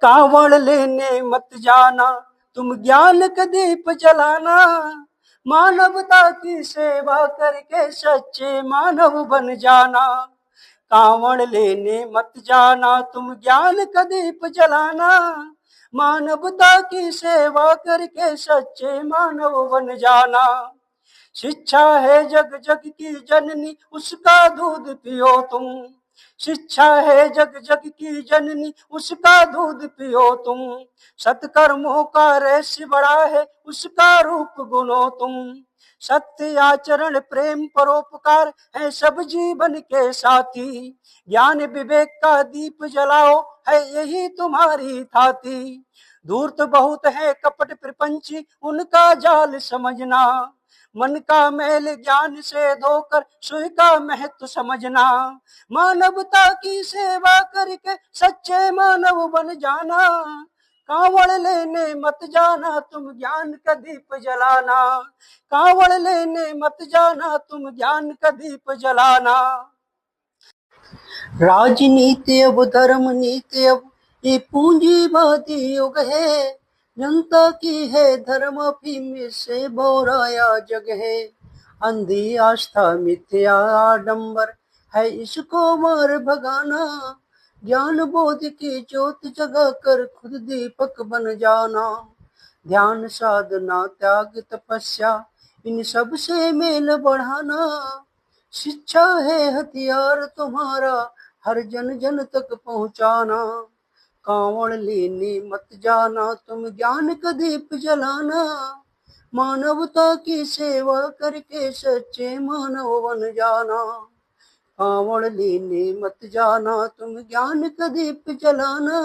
कांवड़ लेने मत जाना, तुम ज्ञान का दीप जलाना। मानवता की सेवा करके सच्चे मानव बन जाना। कांवड़ लेने मत जाना, तुम ज्ञान का दीप जलाना। मानवता की सेवा करके सच्चे मानव बन जाना। शिक्षा है जग जग की जननी, उसका दूध पियो तुम। शिक्षा है जग जग की जननी, उसका दूध पियो तुम। सत्कर्मों का रहस्य बड़ा है, उसका रूप गुनो तुम। सत्य आचरण प्रेम परोपकार है सब जीवन के साथी। ज्ञान विवेक का दीप जलाओ, है यही तुम्हारी थाती। धूर्त बहुत है कपट प्रपंची, उनका जाल समझना। मन का मैल ज्ञान से धोकर सुई का महत्व समझना। मानवता की सेवा करके सच्चे मानव बन जाना। कांवड़ लेने मत जाना, तुम ज्ञान का दीप जलाना। कांवड़ लेने मत जाना, तुम ज्ञान का दीप जलाना। राजनीति अब धर्म नीति अब ये पूंजीवादी युग है। जनता की है धर्म अफीम से बोराया जग है। अंधी आस्था मिथ्या आडंबर है, इसको मार भगाना। ज्ञान बोध की ज्योत जगा कर खुद दीपक बन जाना। ध्यान साधना त्याग तपस्या इन सब से मेल बढ़ाना। शिक्षा है हथियार तुम्हारा, हर जन जन तक पहुंचाना। कांवड़ लेने मत जाना, तुम ज्ञान का दीप जलाना। मानवता की सेवा करके सच्चे मानव बन जाना। कांवड़ लेने मत जाना, तुम ज्ञान का दीप जलाना।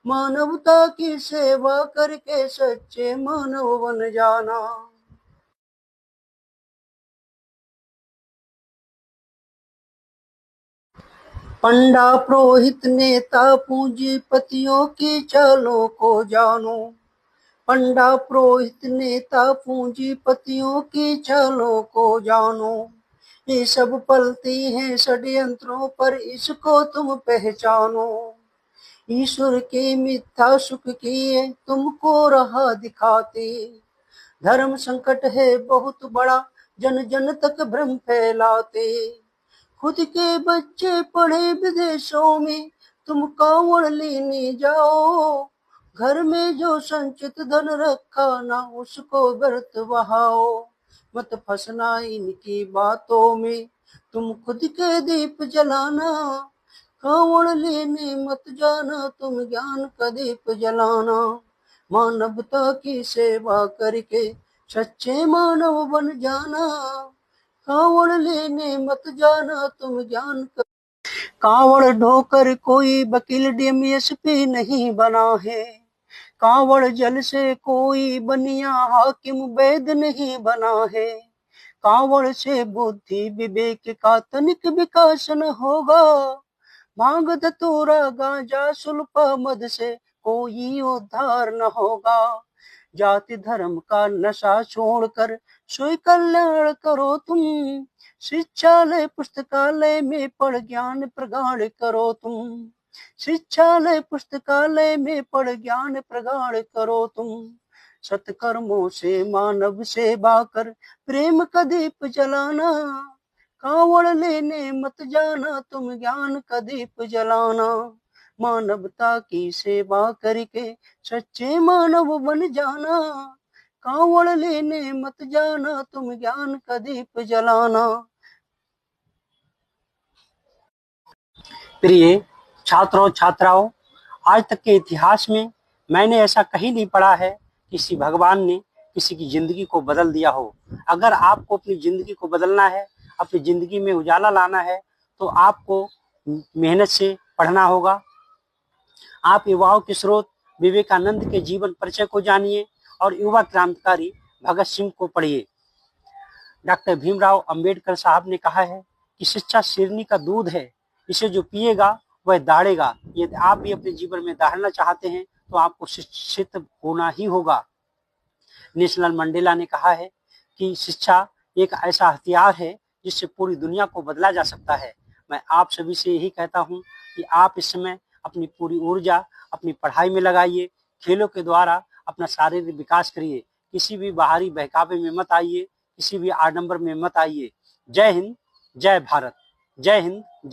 मानवता की सेवा करके सच्चे मानव बन जाना। पंडा पुरोहित नेता पूंजीपतियों की चालों को जानो। पंडा पुरोहित नेता पूंजीपतियों की चालों को जानो। ये सब पलती हैं षड्यंत्रों पर, इसको तुम पहचानो। ईश्वर के मिथ्या सुख किए तुमको राह दिखाते। धर्म संकट है बहुत बड़ा, जन जन तक भ्रम फैलाते। खुद के बच्चे पढ़े विदेशों में, तुम कांवड़ लेने जाओ। घर में जो संचित धन रखा ना, उसको व्यर्थ बहाओ। मत फंसना इनकी बातों में, तुम खुद के दीप जलाना। कांवड़ लेने मत जाना, तुम ज्ञान का दीप जलाना। मानवता की सेवा करके सच्चे मानव बन जाना। कांवड़ लेने मत जाना, तुम ज्ञान का। कांवड़ ढोकर कोई वकील डीएमएसपी नहीं बना है। कांवड़ जल से कोई बनिया हाकिम वैद नहीं बना है। कांवड़ से बुद्धि विवेक का तनिक विकास न होगा। भांग धतूरा गांजा सुल्फा मद से कोई उद्धार न होगा। जाति धर्म का नशा छोड़कर सोई कल्याण करो तुम। शिक्षालय पुस्तकालय में पढ़ ज्ञान प्रगाढ़ करो तुम। शिक्षालय पुस्तकालय में पढ़ ज्ञान प्रगाढ़ करो तुम। सत्कर्मों से मानव सेवा कर प्रेम का दीप जलाना। कांवड़ लेने मत जाना, तुम ज्ञान का दीप जलाना। मानवता की सेवा करके सच्चे मानव बन जाना। कांवड़ लेने मत जाना, तुम ज्ञान का दीप जलाना। प्रिय छात्रों छात्राओं, आज तक के इतिहास में मैंने ऐसा कहीं नहीं पढ़ा है किसी भगवान ने किसी की जिंदगी को बदल दिया हो। अगर आपको अपनी जिंदगी को बदलना है, अपनी जिंदगी में उजाला लाना है, तो आपको मेहनत से पढ़ना होगा। आप युवाओं के स्रोत विवेकानंद के जीवन परिचय को जानिए और युवा क्रांतिकारी भगत सिंह को पढ़िए। डॉक्टर भीमराव अंबेडकर साहब ने कहा है कि शिक्षा शेरनी का दूध है, इसे जो पिएगा वह दाढ़ेगा। यदि आप भी अपने जीवन में दाढ़ना चाहते हैं तो आपको शिक्षित होना ही होगा। नेशनल मंडेला ने कहा है कि शिक्षा एक ऐसा हथियार है जिससे पूरी दुनिया को बदला जा सकता है। मैं आप सभी से यही कहता हूं कि आप इस समय अपनी पूरी ऊर्जा अपनी पढ़ाई में लगाइए, खेलों के द्वारा अपना शारीरिक विकास करिए, किसी भी बाहरी बहकावे में मत आइए, किसी भी आडंबर में मत आइए। जय हिंद, जय भारत, जय हिंद।